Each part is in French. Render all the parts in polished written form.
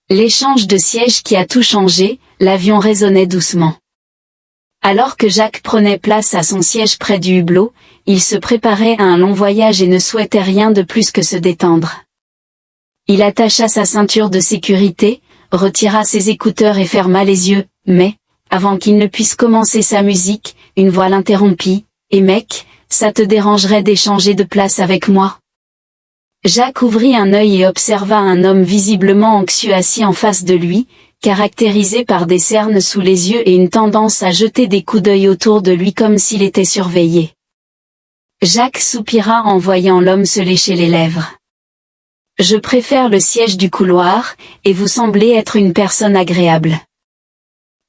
L'échange de sièges qui a tout changé, l'avion résonnait doucement. Alors que Jacques prenait place à son siège près du hublot, il se préparait à un long voyage et ne souhaitait rien de plus que se détendre. Il attacha sa ceinture de sécurité, retira ses écouteurs et ferma les yeux, mais, avant qu'il ne puisse commencer sa musique, une voix l'interrompit. « Et mec, ça te dérangerait d'échanger de place avec moi ?» Jacques ouvrit un œil et observa un homme visiblement anxieux assis en face de lui, caractérisé par des cernes sous les yeux et une tendance à jeter des coups d'œil autour de lui comme s'il était surveillé. Jacques soupira en voyant l'homme se lécher les lèvres. « Je préfère le siège du couloir, et vous semblez être une personne agréable. »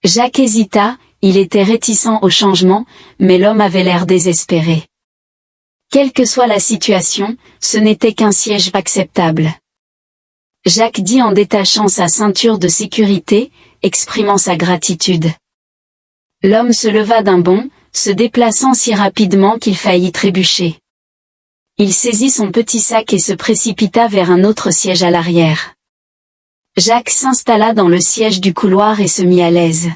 Jacques hésita, il était réticent au changement, mais l'homme avait l'air désespéré. Quelle que soit la situation, ce n'était qu'un siège acceptable. Jacques dit en détachant sa ceinture de sécurité, exprimant sa gratitude. L'homme se leva d'un bond, se déplaçant si rapidement qu'il faillit trébucher. Il saisit son petit sac et se précipita vers un autre siège à l'arrière. Jacques s'installa dans le siège du couloir et se mit à l'aise.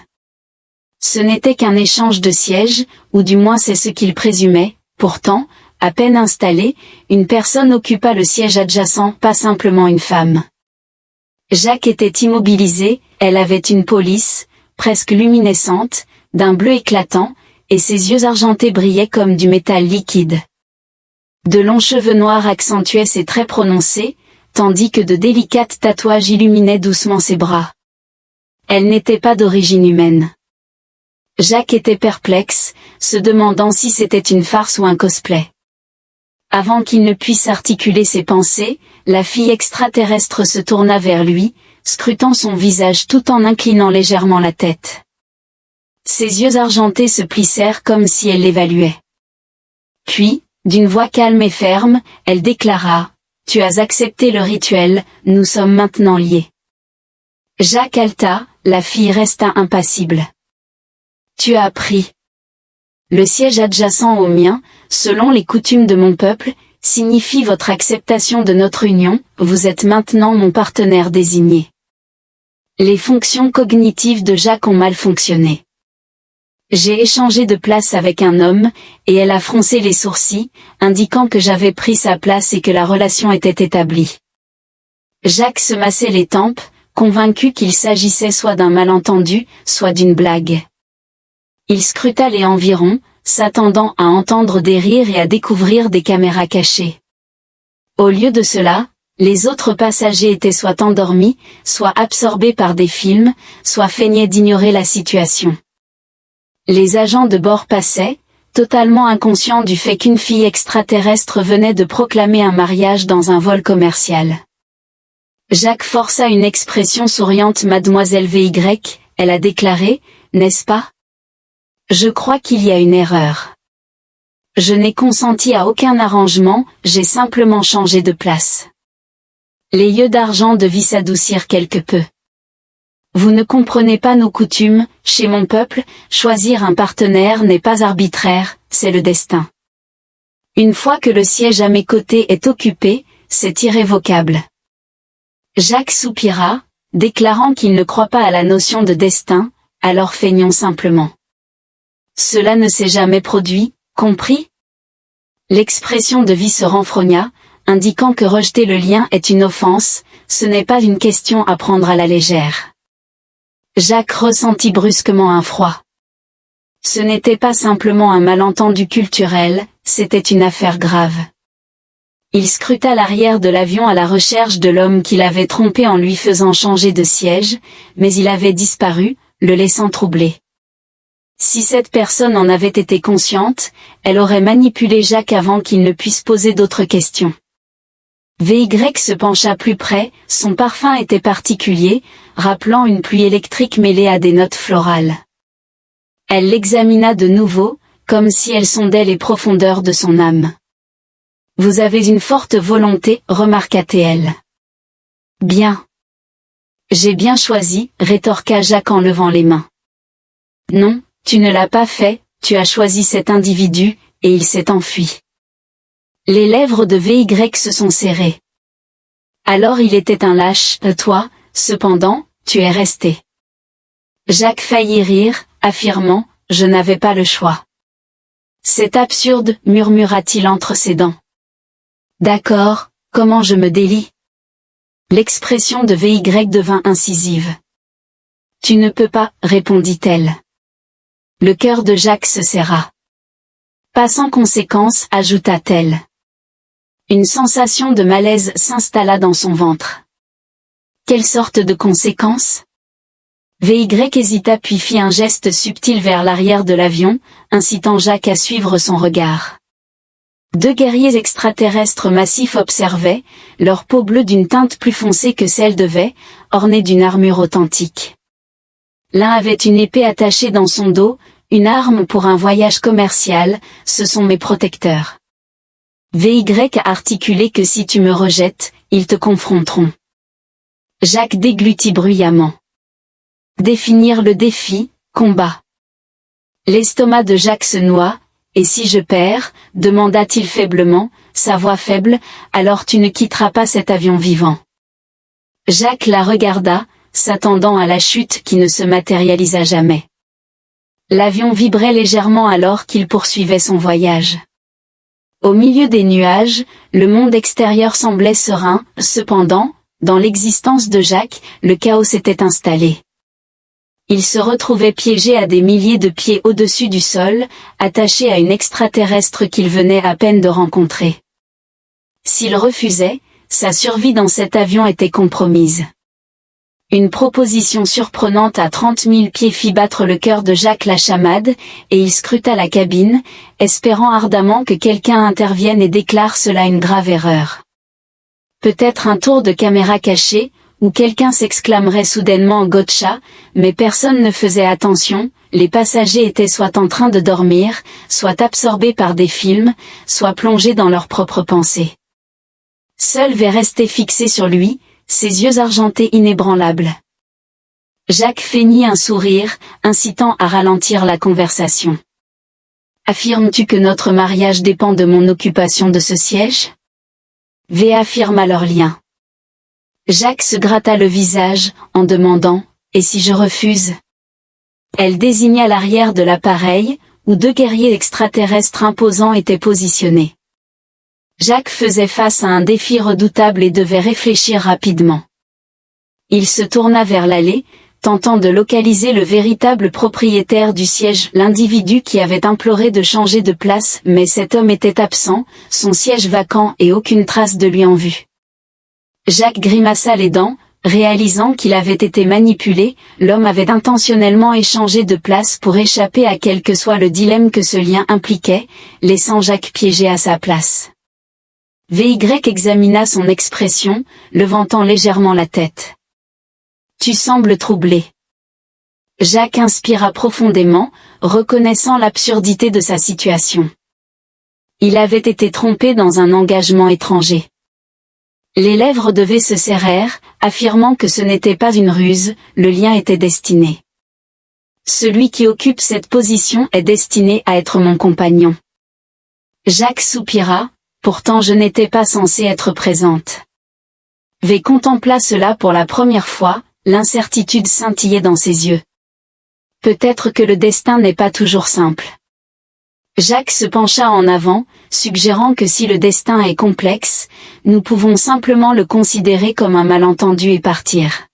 Ce n'était qu'un échange de sièges, ou du moins c'est ce qu'il présumait. Pourtant, à peine installé, une personne occupa le siège adjacent, pas simplement une femme. Jacques était immobilisé, elle avait une peau lisse, presque luminescente, d'un bleu éclatant, et ses yeux argentés brillaient comme du métal liquide. De longs cheveux noirs accentuaient ses traits prononcés, tandis que de délicates tatouages illuminaient doucement ses bras. Elle n'était pas d'origine humaine. Jacques était perplexe, se demandant si c'était une farce ou un cosplay. Avant qu'il ne puisse articuler ses pensées, la fille extraterrestre se tourna vers lui, scrutant son visage tout en inclinant légèrement la tête. Ses yeux argentés se plissèrent comme si elle l'évaluait. Puis, d'une voix calme et ferme, elle déclara « Tu as accepté le rituel, nous sommes maintenant liés. » Jacques haleta, la fille resta impassible. « Tu as appris. Le siège adjacent au mien, selon les coutumes de mon peuple, signifie votre acceptation de notre union, vous êtes maintenant mon partenaire désigné. » Les fonctions cognitives de Jacques ont mal fonctionné. J'ai échangé de place avec un homme, et elle a froncé les sourcils, indiquant que j'avais pris sa place et que la relation était établie. Jacques se massait les tempes, convaincu qu'il s'agissait soit d'un malentendu, soit d'une blague. Il scruta les environs, s'attendant à entendre des rires et à découvrir des caméras cachées. Au lieu de cela, les autres passagers étaient soit endormis, soit absorbés par des films, soit feignaient d'ignorer la situation. Les agents de bord passaient, totalement inconscients du fait qu'une fille extraterrestre venait de proclamer un mariage dans un vol commercial. Jacques força une expression souriante. « Mademoiselle VY, elle a déclaré, n'est-ce pas ? Je crois qu'il y a une erreur. Je n'ai consenti à aucun arrangement, j'ai simplement changé de place. » Les yeux d'argent devaient s'adoucir quelque peu. Vous ne comprenez pas nos coutumes, chez mon peuple, choisir un partenaire n'est pas arbitraire, c'est le destin. Une fois que le siège à mes côtés est occupé, c'est irrévocable. Jacques soupira, déclarant qu'il ne croit pas à la notion de destin, alors feignons simplement. Cela ne s'est jamais produit, compris ? L'expression de vie se renfrogna, indiquant que rejeter le lien est une offense, ce n'est pas une question à prendre à la légère. Jacques ressentit brusquement un froid. Ce n'était pas simplement un malentendu culturel, c'était une affaire grave. Il scruta l'arrière de l'avion à la recherche de l'homme qui l'avait trompé en lui faisant changer de siège, mais il avait disparu, le laissant troublé. Si cette personne en avait été consciente, elle aurait manipulé Jacques avant qu'il ne puisse poser d'autres questions. VY se pencha plus près, son parfum était particulier, rappelant une pluie électrique mêlée à des notes florales. Elle l'examina de nouveau, comme si elle sondait les profondeurs de son âme. « Vous avez une forte volonté, remarqua-t-elle. »« Bien. »« J'ai bien choisi, rétorqua Jacques en levant les mains. »« Non, tu ne l'as pas fait, tu as choisi cet individu, et il s'est enfui. » Les lèvres de VY se sont serrées. « Alors il était un lâche, toi, cependant, tu es resté. Jacques faillit rire, affirmant, je n'avais pas le choix. C'est absurde, murmura-t-il entre ses dents. D'accord, comment je me délie? L'expression de VY devint incisive. Tu ne peux pas, répondit-elle. Le cœur de Jacques se serra. Pas sans conséquence, ajouta-t-elle. Une sensation de malaise s'installa dans son ventre. Quelle sorte de conséquences? VY hésita puis fit un geste subtil vers l'arrière de l'avion, incitant Jacques à suivre son regard. Deux guerriers extraterrestres massifs observaient, leur peau bleue d'une teinte plus foncée que celle de V, ornée d'une armure authentique. L'un avait une épée attachée dans son dos, une arme pour un voyage commercial, ce sont mes protecteurs. VY a articulé que si tu me rejettes, ils te confronteront. Jacques déglutit bruyamment. Définir le défi, combat. L'estomac de Jacques se noua, et si je perds, demanda-t-il faiblement, sa voix faible, alors tu ne quitteras pas cet avion vivant. Jacques la regarda, s'attendant à la chute qui ne se matérialisa jamais. L'avion vibrait légèrement alors qu'il poursuivait son voyage. Au milieu des nuages, le monde extérieur semblait serein, cependant, dans l'existence de Jacques, le chaos s'était installé. Il se retrouvait piégé à des milliers de pieds au-dessus du sol, attaché à une extraterrestre qu'il venait à peine de rencontrer. S'il refusait, sa survie dans cet avion était compromise. Une proposition surprenante à 30 000 pieds fit battre le cœur de Jacques la chamade, et il scruta la cabine, espérant ardemment que quelqu'un intervienne et déclare cela une grave erreur. Peut-être un tour de caméra caché, où quelqu'un s'exclamerait soudainement gotcha, mais personne ne faisait attention, les passagers étaient soit en train de dormir, soit absorbés par des films, soit plongés dans leurs propres pensées. Seul V restait fixé sur lui, ses yeux argentés inébranlables. Jacques feignit un sourire, incitant à ralentir la conversation. Affirmes-tu que notre mariage dépend de mon occupation de ce siège? V affirma leur lien. Jacques se gratta le visage, en demandant, et si je refuse? Elle désigna l'arrière de l'appareil, où deux guerriers extraterrestres imposants étaient positionnés. Jacques faisait face à un défi redoutable et devait réfléchir rapidement. Il se tourna vers l'allée, tentant de localiser le véritable propriétaire du siège, l'individu qui avait imploré de changer de place, mais cet homme était absent, son siège vacant et aucune trace de lui en vue. Jacques grimaça les dents, réalisant qu'il avait été manipulé, l'homme avait intentionnellement échangé de place pour échapper à quel que soit le dilemme que ce lien impliquait, laissant Jacques piégé à sa place. VY examina son expression, levantant légèrement la tête. Tu sembles troublé. Jacques inspira profondément, reconnaissant l'absurdité de sa situation. Il avait été trompé dans un engagement étranger. Les lèvres de V se serrèrent, affirmant que ce n'était pas une ruse, le lien était destiné. Celui qui occupe cette position est destiné à être mon compagnon. Jacques soupira, pourtant je n'étais pas censée être présente. V contempla cela pour la première fois, l'incertitude scintillait dans ses yeux. Peut-être que le destin n'est pas toujours simple. Jacques se pencha en avant, suggérant que si le destin est complexe, nous pouvons simplement le considérer comme un malentendu et partir.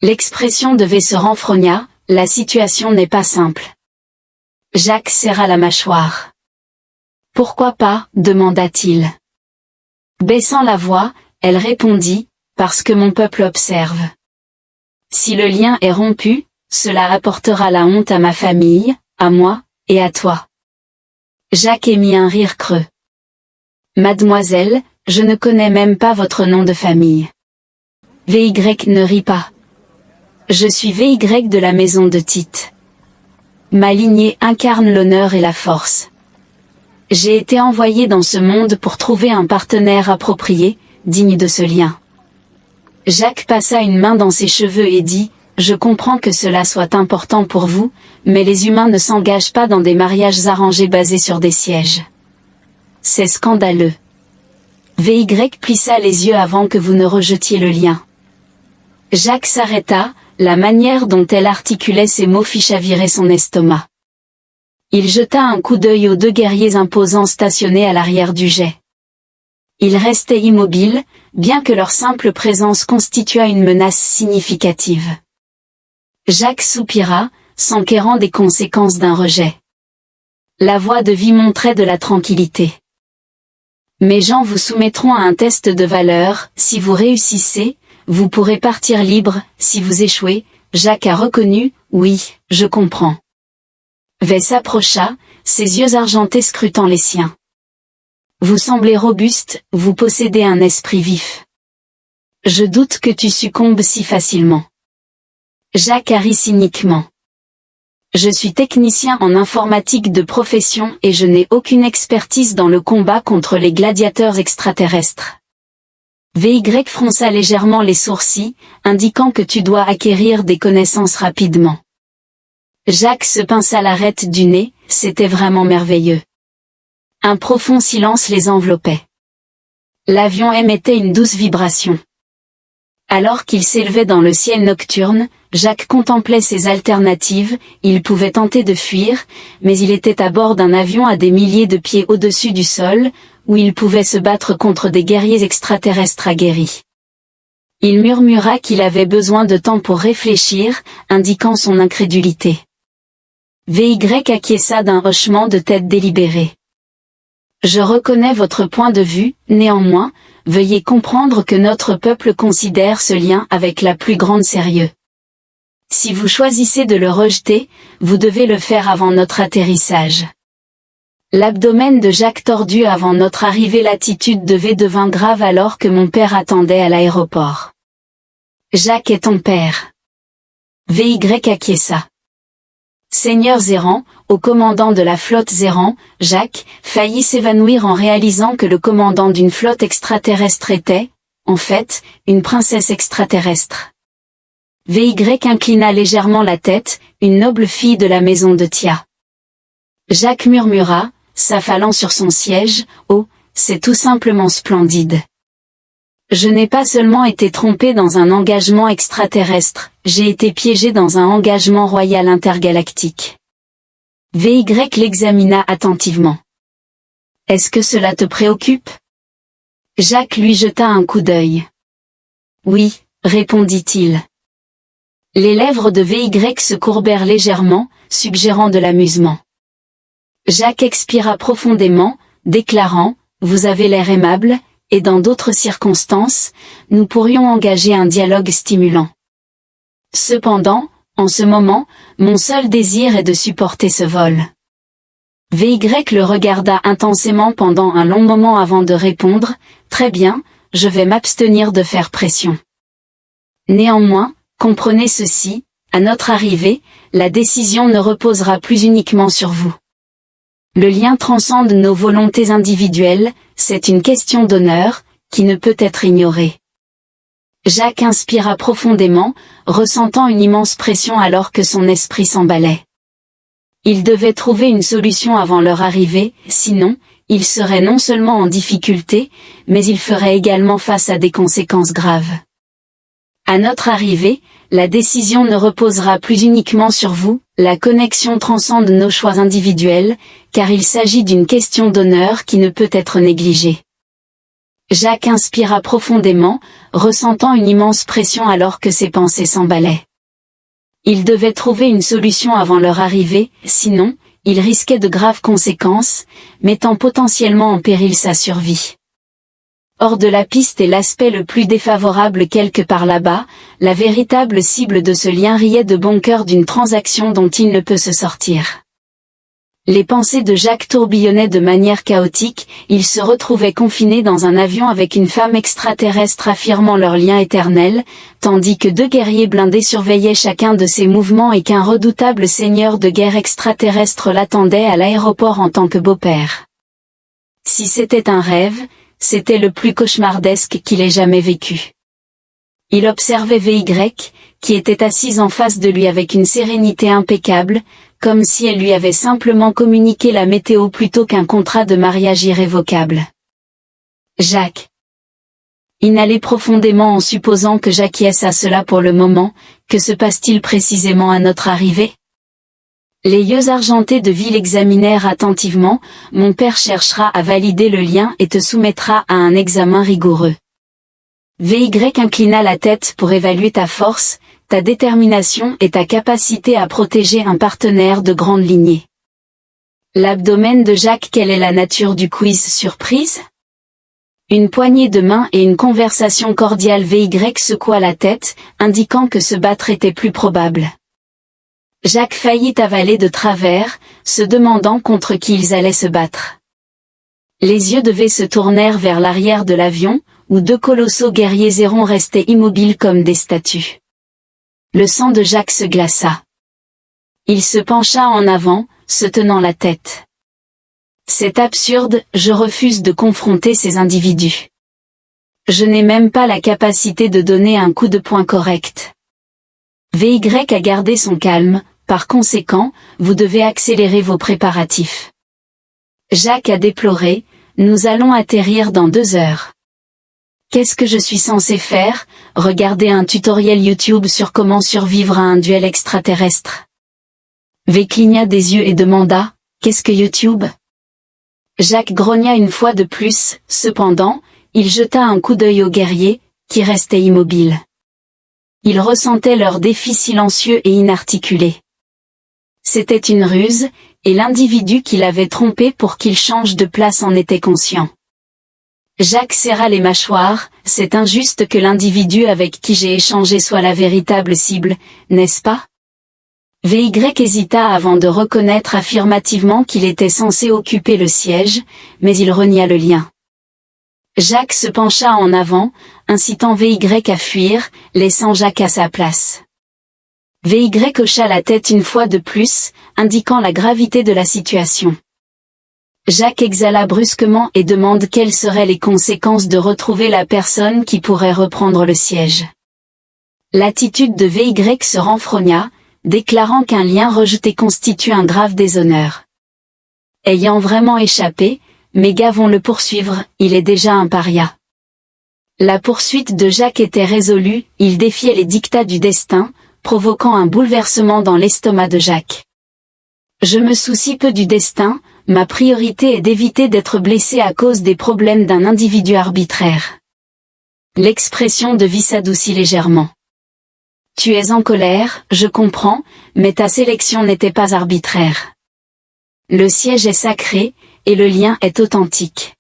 L'expression de V se renfrogna, la situation n'est pas simple. Jacques serra la mâchoire. Pourquoi pas, demanda-t-il. Baissant la voix, elle répondit, parce que mon peuple observe. Si le lien est rompu, cela apportera la honte à ma famille, à moi, et à toi. Jacques émit un rire creux. Mademoiselle, je ne connais même pas votre nom de famille. VY ne rit pas. Je suis VY de la maison de Tite. Ma lignée incarne l'honneur et la force. J'ai été envoyé dans ce monde pour trouver un partenaire approprié, digne de ce lien. Jacques passa une main dans ses cheveux et dit, « Je comprends que cela soit important pour vous, mais les humains ne s'engagent pas dans des mariages arrangés basés sur des sièges. C'est scandaleux. » VY plissa les yeux avant que vous ne rejetiez le lien. Jacques s'arrêta, la manière dont elle articulait ces mots fit chavirer son estomac. Il jeta un coup d'œil aux 2 guerriers imposants stationnés à l'arrière du jet. Ils restaient immobiles, bien que leur simple présence constituât une menace significative. Jacques soupira, s'enquérant des conséquences d'un rejet. La voix de Vie montrait de la tranquillité. Mes gens vous soumettront à un test de valeur, si vous réussissez, vous pourrez partir libre, si vous échouez. Jacques a reconnu, oui, je comprends. V s'approcha, ses yeux argentés scrutant les siens. Vous semblez robuste, vous possédez un esprit vif. Je doute que tu succombes si facilement. Jacques rit cyniquement. Je suis technicien en informatique de profession et je n'ai aucune expertise dans le combat contre les gladiateurs extraterrestres. VY fronça légèrement les sourcils, indiquant que tu dois acquérir des connaissances rapidement. Jacques se pinça l'arête du nez, c'était vraiment merveilleux. Un profond silence les enveloppait. L'avion émettait une douce vibration. Alors qu'il s'élevait dans le ciel nocturne, Jacques contemplait ses alternatives, il pouvait tenter de fuir, mais il était à bord d'un avion à des milliers de pieds au-dessus du sol, où il pouvait se battre contre des guerriers extraterrestres aguerris. Il murmura qu'il avait besoin de temps pour réfléchir, indiquant son incrédulité. VY acquiesça d'un hochement de tête délibéré. Je reconnais votre point de vue, néanmoins, veuillez comprendre que notre peuple considère ce lien avec la plus grande sérieux. Si vous choisissez de le rejeter, vous devez le faire avant notre atterrissage. L'abdomen de Jacques tordut avant notre arrivée, l'attitude de V devint grave alors que mon père attendait à l'aéroport. Jacques est ton père. VY acquiesça. Seigneur Zéran, au commandant de la flotte Zéran, Jacques, faillit s'évanouir en réalisant que le commandant d'une flotte extraterrestre était, en fait, une princesse extraterrestre. VY inclina légèrement la tête, une noble fille de la maison de Tia. Jacques murmura, s'affalant sur son siège, oh, c'est tout simplement splendide. Je n'ai pas seulement été trompé dans un engagement extraterrestre, j'ai été piégé dans un engagement royal intergalactique. VY l'examina attentivement. Est-ce que cela te préoccupe? Jacques lui jeta un coup d'œil. Oui, répondit-il. Les lèvres de VY se courbèrent légèrement, suggérant de l'amusement. Jacques expira profondément, déclarant, vous avez l'air aimable, et dans d'autres circonstances, nous pourrions engager un dialogue stimulant. Cependant, en ce moment, mon seul désir est de supporter ce vol. VY le regarda intensément pendant un long moment avant de répondre, très bien, je vais m'abstenir de faire pression. Néanmoins, comprenez ceci, à notre arrivée, la décision ne reposera plus uniquement sur vous. Le lien transcende nos volontés individuelles, c'est une question d'honneur, qui ne peut être ignorée. Jacques inspira profondément, ressentant une immense pression alors que son esprit s'emballait. Il devait trouver une solution avant leur arrivée, sinon, il serait non seulement en difficulté, mais il ferait également face à des conséquences graves. À notre arrivée, la décision ne reposera plus uniquement sur vous, la connexion transcende nos choix individuels, car il s'agit d'une question d'honneur qui ne peut être négligée. Jacques inspira profondément, ressentant une immense pression alors que ses pensées s'emballaient. Il devait trouver une solution avant leur arrivée, sinon, il risquait de graves conséquences, mettant potentiellement en péril sa survie. Hors de la piste est l'aspect le plus défavorable quelque part là-bas, la véritable cible de ce lien riait de bon cœur d'une transaction dont il ne peut se sortir. Les pensées de Jacques tourbillonnaient de manière chaotique, il se retrouvait confiné dans un avion avec une femme extraterrestre affirmant leur lien éternel, tandis que 2 guerriers blindés surveillaient chacun de ses mouvements et qu'un redoutable seigneur de guerre extraterrestre l'attendait à l'aéroport en tant que beau-père. Si c'était un rêve, c'était le plus cauchemardesque qu'il ait jamais vécu. Il observait VY, qui était assise en face de lui avec une sérénité impeccable, comme si elle lui avait simplement communiqué la météo plutôt qu'un contrat de mariage irrévocable. Jacques. Inhalez profondément en supposant que j'acquiesce à cela pour le moment. Que se passe-t-il précisément à notre arrivée? Les yeux argentés de Will l'examinèrent attentivement. Mon père cherchera à valider le lien et te soumettra à un examen rigoureux. VY inclina la tête pour évaluer ta force, ta détermination et ta capacité à protéger un partenaire de grande lignée. L'abdomen de Jacques. Quelle est la nature du quiz surprise? Une poignée de main et une conversation cordiale. VY secoua la tête, indiquant que se battre était plus probable. Jacques faillit avaler de travers, se demandant contre qui ils allaient se battre. Les yeux de V se tournèrent vers l'arrière de l'avion, où deux colossaux guerriers errants restaient immobiles comme des statues. Le sang de Jacques se glaça. Il se pencha en avant, se tenant la tête. C'est absurde, je refuse de confronter ces individus. Je n'ai même pas la capacité de donner un coup de poing correct. VY a gardé son calme, par conséquent, vous devez accélérer vos préparatifs. Jacques a déploré, nous allons atterrir dans 2 heures. Qu'est-ce que je suis censé faire? Regarder un tutoriel YouTube sur comment survivre à un duel extraterrestre. V cligna des yeux et demanda, qu'est-ce que YouTube? Jacques grogna une fois de plus, cependant, il jeta un coup d'œil aux guerriers, qui restaient immobiles. Il ressentait leur défi silencieux et inarticulé. C'était une ruse, et l'individu qui l'avait trompé pour qu'il change de place en était conscient. Jacques serra les mâchoires, c'est injuste que l'individu avec qui j'ai échangé soit la véritable cible, n'est-ce pas? VY hésita avant de reconnaître affirmativement qu'il était censé occuper le siège, mais il renia le lien. Jacques se pencha en avant, incitant VY à fuir, laissant Jacques à sa place. VY hocha la tête une fois de plus, indiquant la gravité de la situation. Jacques exhala brusquement et demande quelles seraient les conséquences de retrouver la personne qui pourrait reprendre le siège. L'attitude de VY se renfrogna, déclarant qu'un lien rejeté constitue un grave déshonneur. Ayant vraiment échappé, mes gars vont le poursuivre, il est déjà un paria. La poursuite de Jacques était résolue, il défiait les dictats du destin, provoquant un bouleversement dans l'estomac de Jacques. Je me soucie peu du destin, ma priorité est d'éviter d'être blessé à cause des problèmes d'un individu arbitraire. L'expression de vie s'adoucit légèrement. Tu es en colère, je comprends, mais ta sélection n'était pas arbitraire. Le siège est sacré, et le lien est authentique.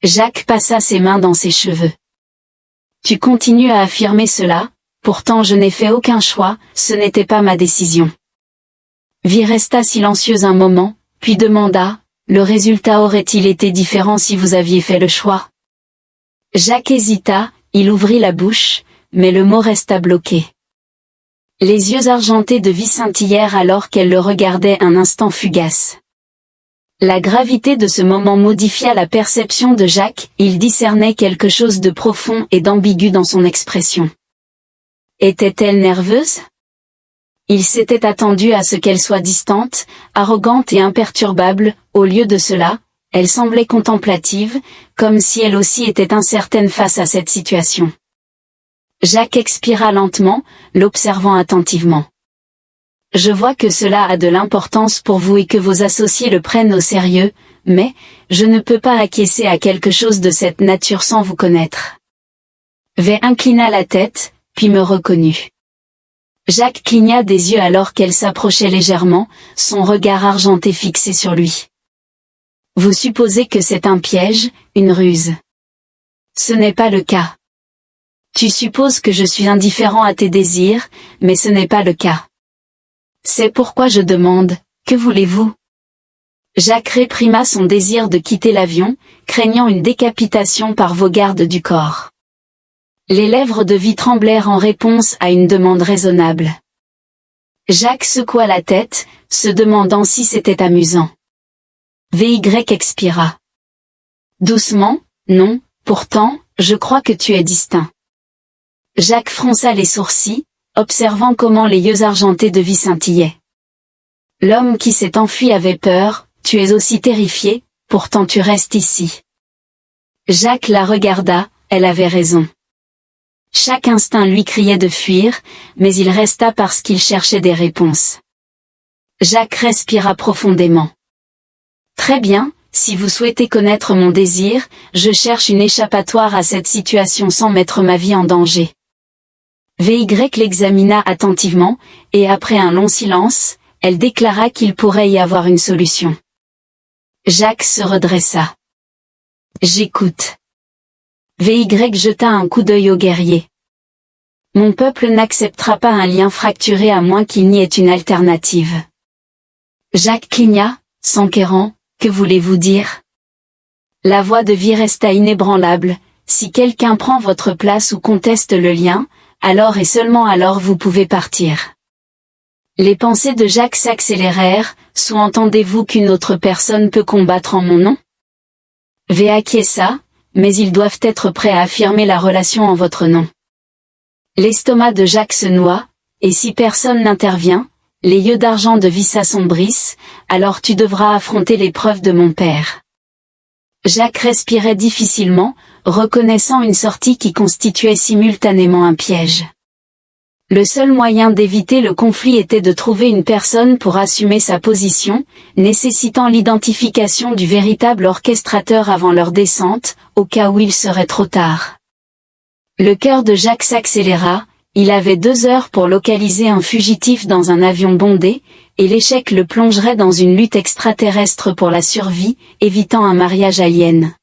Jacques passa ses mains dans ses cheveux. Tu continues à affirmer cela, pourtant je n'ai fait aucun choix, ce n'était pas ma décision. Vi resta silencieuse un moment, puis demanda, le résultat aurait-il été différent si vous aviez fait le choix? Jacques hésita, il ouvrit la bouche, mais le mot resta bloqué. Les yeux argentés de Vi scintillèrent alors qu'elle le regardait un instant fugace. La gravité de ce moment modifia la perception de Jacques, il discernait quelque chose de profond et d'ambigu dans son expression. Était-elle nerveuse? Il s'était attendu à ce qu'elle soit distante, arrogante et imperturbable, au lieu de cela, elle semblait contemplative, comme si elle aussi était incertaine face à cette situation. Jacques expira lentement, l'observant attentivement. Je vois que cela a de l'importance pour vous et que vos associés le prennent au sérieux, mais, je ne peux pas acquiescer à quelque chose de cette nature sans vous connaître. V inclina la tête, puis me reconnut. Jacques cligna des yeux alors qu'elle s'approchait légèrement, son regard argenté fixé sur lui. Vous supposez que c'est un piège, une ruse. Ce n'est pas le cas. Tu supposes que je suis indifférent à tes désirs, mais ce n'est pas le cas. C'est pourquoi je demande, que voulez-vous? Jacques réprima son désir de quitter l'avion, craignant une décapitation par vos gardes du corps. Les lèvres de Vi tremblèrent en réponse à une demande raisonnable. Jacques secoua la tête, se demandant si c'était amusant. VY expira. Doucement, non, pourtant, je crois que tu es distinct. Jacques fronça les sourcils, observant comment les yeux argentés de Vi scintillaient. L'homme qui s'est enfui avait peur, tu es aussi terrifié, pourtant tu restes ici. Jacques la regarda, elle avait raison. Chaque instinct lui criait de fuir, mais il resta parce qu'il cherchait des réponses. Jacques respira profondément. Très bien, si vous souhaitez connaître mon désir, je cherche une échappatoire à cette situation sans mettre ma vie en danger. VY l'examina attentivement, et après un long silence, elle déclara qu'il pourrait y avoir une solution. Jacques se redressa. J'écoute. VY jeta un coup d'œil au guerrier. Mon peuple n'acceptera pas un lien fracturé à moins qu'il n'y ait une alternative. Jacques cligna, s'enquérant, que voulez-vous dire? La voix de vie resta inébranlable, si quelqu'un prend votre place ou conteste le lien, alors et seulement alors vous pouvez partir. Les pensées de Jacques s'accélérèrent, sous-entendez-vous qu'une autre personne peut combattre en mon nom? V acquiesça, mais ils doivent être prêts à affirmer la relation en votre nom. L'estomac de Jacques se noua, et si personne n'intervient, les yeux d'argent de vie s'assombrissent, alors tu devras affronter l'épreuve de mon père. Jacques respirait difficilement, reconnaissant une sortie qui constituait simultanément un piège. Le seul moyen d'éviter le conflit était de trouver une personne pour assumer sa position, nécessitant l'identification du véritable orchestrateur avant leur descente, au cas où il serait trop tard. Le cœur de Jacques s'accéléra, il avait 2 heures pour localiser un fugitif dans un avion bondé, et l'échec le plongerait dans une lutte extraterrestre pour la survie, évitant un mariage alien.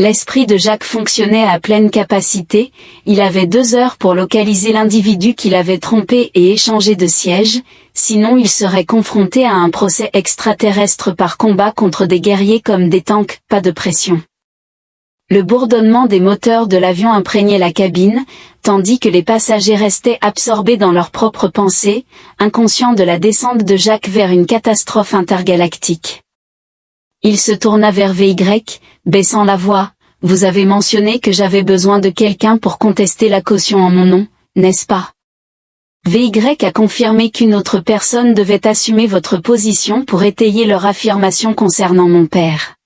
L'esprit de Jacques fonctionnait à pleine capacité, il avait 2 heures pour localiser l'individu qu'il avait trompé et échanger de siège, sinon il serait confronté à un procès extraterrestre par combat contre des guerriers comme des tanks, pas de pression. Le bourdonnement des moteurs de l'avion imprégnait la cabine, tandis que les passagers restaient absorbés dans leurs propres pensées, inconscients de la descente de Jacques vers une catastrophe intergalactique. Il se tourna vers VY, baissant la voix. « Vous avez mentionné que j'avais besoin de quelqu'un pour contester la caution en mon nom, n'est-ce pas? VY a confirmé qu'une autre personne devait assumer votre position pour étayer leur affirmation concernant mon père. »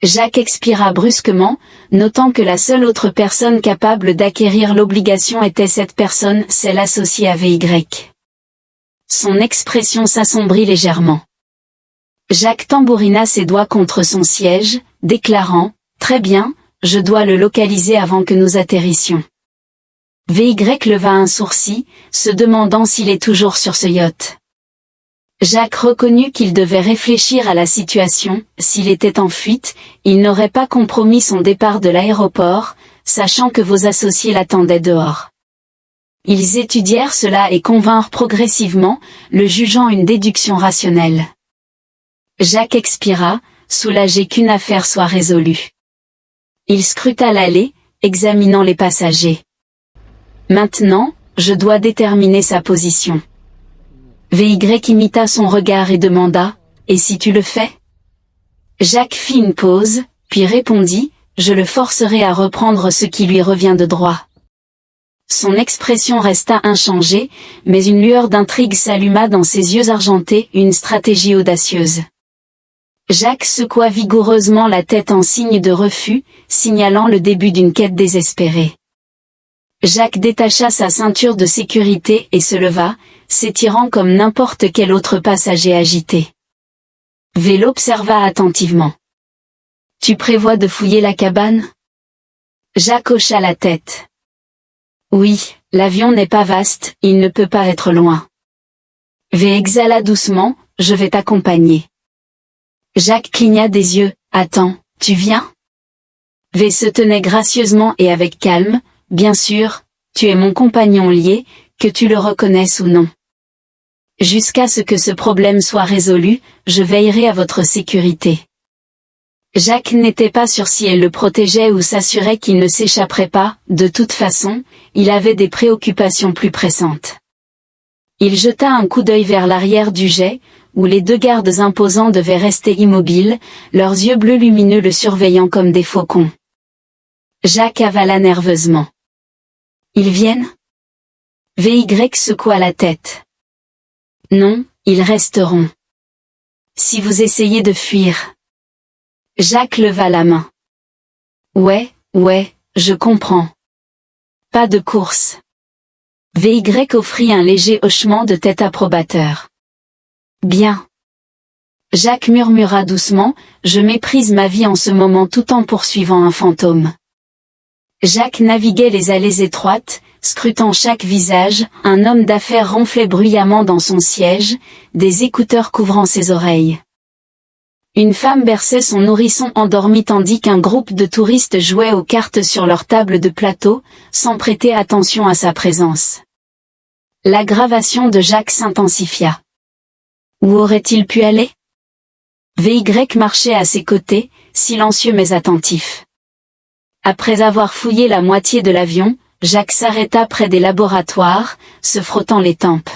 Jacques expira brusquement, notant que la seule autre personne capable d'acquérir l'obligation était cette personne, celle associée à VY. Son expression s'assombrit légèrement. Jacques tambourina ses doigts contre son siège, déclarant « Très bien, je dois le localiser avant que nous atterrissions. » VY leva un sourcil, se demandant s'il est toujours sur ce yacht. Jacques reconnut qu'il devait réfléchir à la situation, s'il était en fuite, il n'aurait pas compromis son départ de l'aéroport, sachant que vos associés l'attendaient dehors. Ils étudièrent cela et convinrent progressivement, le jugeant une déduction rationnelle. Jacques expira, soulagé qu'une affaire soit résolue. Il scruta l'allée, examinant les passagers. Maintenant, je dois déterminer sa position. VY imita son regard et demanda, « Et si tu le fais ?» Jacques fit une pause, puis répondit, « Je le forcerai à reprendre ce qui lui revient de droit. » Son expression resta inchangée, mais une lueur d'intrigue s'alluma dans ses yeux argentés, une stratégie audacieuse. Jacques secoua vigoureusement la tête en signe de refus, signalant le début d'une quête désespérée. Jacques détacha sa ceinture de sécurité et se leva, s'étirant comme n'importe quel autre passager agité. V l'observa attentivement. « Tu prévois de fouiller la cabane ?» Jacques hocha la tête. « Oui, l'avion n'est pas vaste, il ne peut pas être loin. » V exhala doucement, « Je vais t'accompagner. » Jacques cligna des yeux, « Attends, tu viens ?» V se tenait gracieusement et avec calme, « Bien sûr, tu es mon compagnon lié, que tu le reconnaisses ou non. Jusqu'à ce que ce problème soit résolu, je veillerai à votre sécurité. » Jacques n'était pas sûr si elle le protégeait ou s'assurait qu'il ne s'échapperait pas, de toute façon, il avait des préoccupations plus pressantes. Il jeta un coup d'œil vers l'arrière du jet, où les 2 gardes imposants devaient rester immobiles, leurs yeux bleus lumineux le surveillant comme des faucons. Jacques avala nerveusement. « Ils viennent ?» VY secoua la tête. « Non, ils resteront. Si vous essayez de fuir. » Jacques leva la main. « Ouais, je comprends. Pas de course. VY offrit un léger hochement de tête approbateur. Bien. Jacques murmura doucement, je méprise ma vie en ce moment tout en poursuivant un fantôme. Jacques naviguait les allées étroites, scrutant chaque visage, un homme d'affaires ronflait bruyamment dans son siège, des écouteurs couvrant ses oreilles. Une femme berçait son nourrisson endormi tandis qu'un groupe de touristes jouait aux cartes sur leur table de plateau, sans prêter attention à sa présence. L'aggravation de Jacques s'intensifia. Où aurait-il pu aller? VY marchait à ses côtés, silencieux mais attentif. Après avoir fouillé la moitié de l'avion, Jacques s'arrêta près des laboratoires, se frottant les tempes.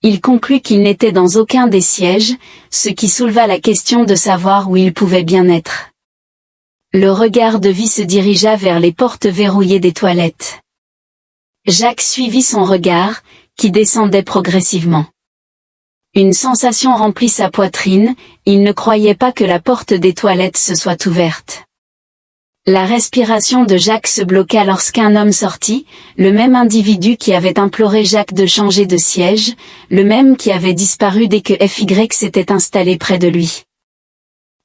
Il conclut qu'il n'était dans aucun des sièges, ce qui souleva la question de savoir où il pouvait bien être. Le regard de Vie se dirigea vers les portes verrouillées des toilettes. Jacques suivit son regard, qui descendait progressivement. Une sensation remplit sa poitrine, il ne croyait pas que la porte des toilettes se soit ouverte. La respiration de Jacques se bloqua lorsqu'un homme sortit, le même individu qui avait imploré Jacques de changer de siège, le même qui avait disparu dès que FY s'était installé près de lui.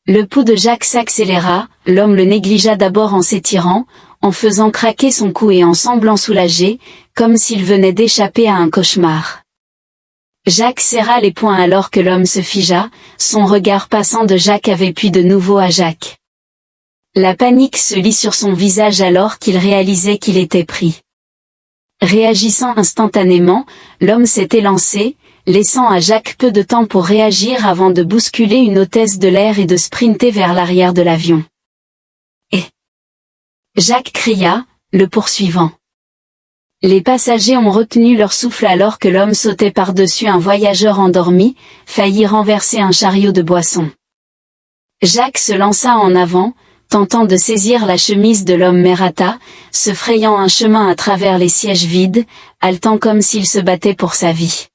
Le pouls de Jacques s'accéléra, l'homme le négligea d'abord en s'étirant, en faisant craquer son cou et en semblant soulagé, comme s'il venait d'échapper à un cauchemar. Jacques serra les poings alors que l'homme se figea, son regard passant de Jacques avait puis de nouveau à Jacques. La panique se lit sur son visage alors qu'il réalisait qu'il était pris. Réagissant instantanément, l'homme s'est élancé, laissant à Jacques peu de temps pour réagir avant de bousculer une hôtesse de l'air et de sprinter vers l'arrière de l'avion. Et Jacques cria, le poursuivant. Les passagers ont retenu leur souffle alors que l'homme sautait par-dessus un voyageur endormi, faillit renverser un chariot de boissons. Jacques se lança en avant, tentant de saisir la chemise de l'homme Merata, se frayant un chemin à travers les sièges vides, haletant comme s'il se battait pour sa vie.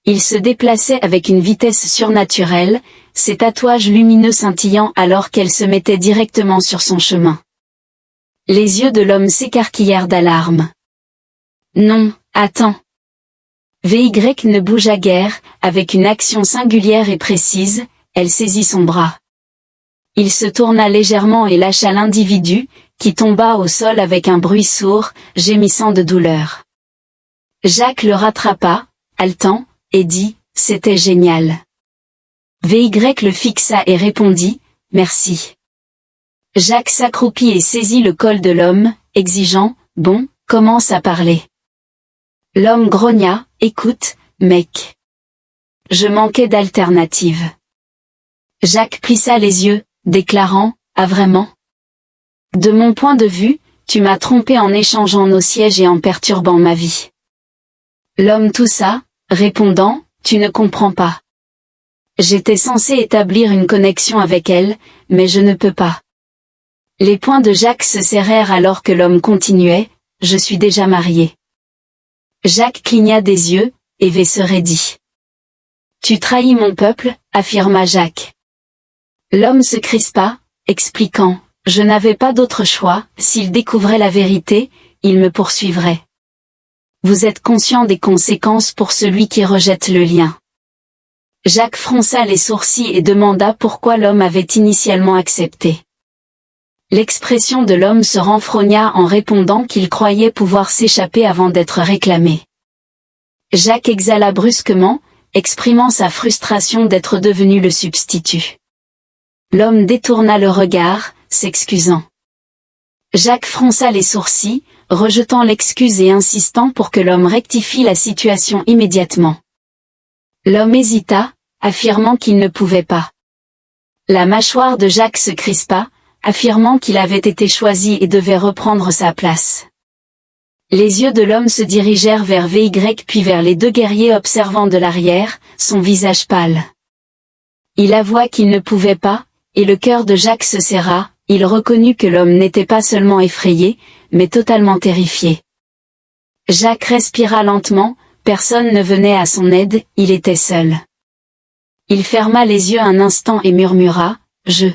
Il se déplaçait avec une vitesse surnaturelle, ses tatouages lumineux scintillant alors qu'elle se mettait directement sur son chemin. Les yeux de l'homme s'écarquillèrent d'alarme. Non, attends. VY ne bougea guère, avec une action singulière et précise, elle saisit son bras. Il se tourna légèrement et lâcha l'individu, qui tomba au sol avec un bruit sourd, gémissant de douleur. Jacques le rattrapa, haletant, et dit, c'était génial. VY le fixa et répondit, merci. Jacques s'accroupit et saisit le col de l'homme, exigeant, bon, commence à parler. L'homme grogna, écoute, mec. Je manquais d'alternative. Jacques plissa les yeux, déclarant, ah vraiment? De mon point de vue, tu m'as trompé en échangeant nos sièges et en perturbant ma vie. L'homme toussa, répondant, tu ne comprends pas. J'étais censé établir une connexion avec elle, mais je ne peux pas. Les poings de Jacques se serrèrent alors que l'homme continuait, je suis déjà marié. Jacques cligna des yeux, et V se raidit. Tu trahis mon peuple, affirma Jacques. L'homme se crispa, expliquant, je n'avais pas d'autre choix, s'il découvrait la vérité, il me poursuivrait. Vous êtes conscient des conséquences pour celui qui rejette le lien. Jacques fronça les sourcils et demanda pourquoi l'homme avait initialement accepté. L'expression de l'homme se renfrogna en répondant qu'il croyait pouvoir s'échapper avant d'être réclamé. Jacques exhala brusquement, exprimant sa frustration d'être devenu le substitut. L'homme détourna le regard, s'excusant. Jacques fronça les sourcils, rejetant l'excuse et insistant pour que l'homme rectifie la situation immédiatement. L'homme hésita, affirmant qu'il ne pouvait pas. La mâchoire de Jacques se crispa, affirmant qu'il avait été choisi et devait reprendre sa place. Les yeux de l'homme se dirigèrent vers VY puis vers les deux guerriers observant de l'arrière, son visage pâle. Il avoua qu'il ne pouvait pas, et le cœur de Jacques se serra, il reconnut que l'homme n'était pas seulement effrayé, mais totalement terrifié. Jacques respira lentement, personne ne venait à son aide, il était seul. Il ferma les yeux un instant et murmura, « Je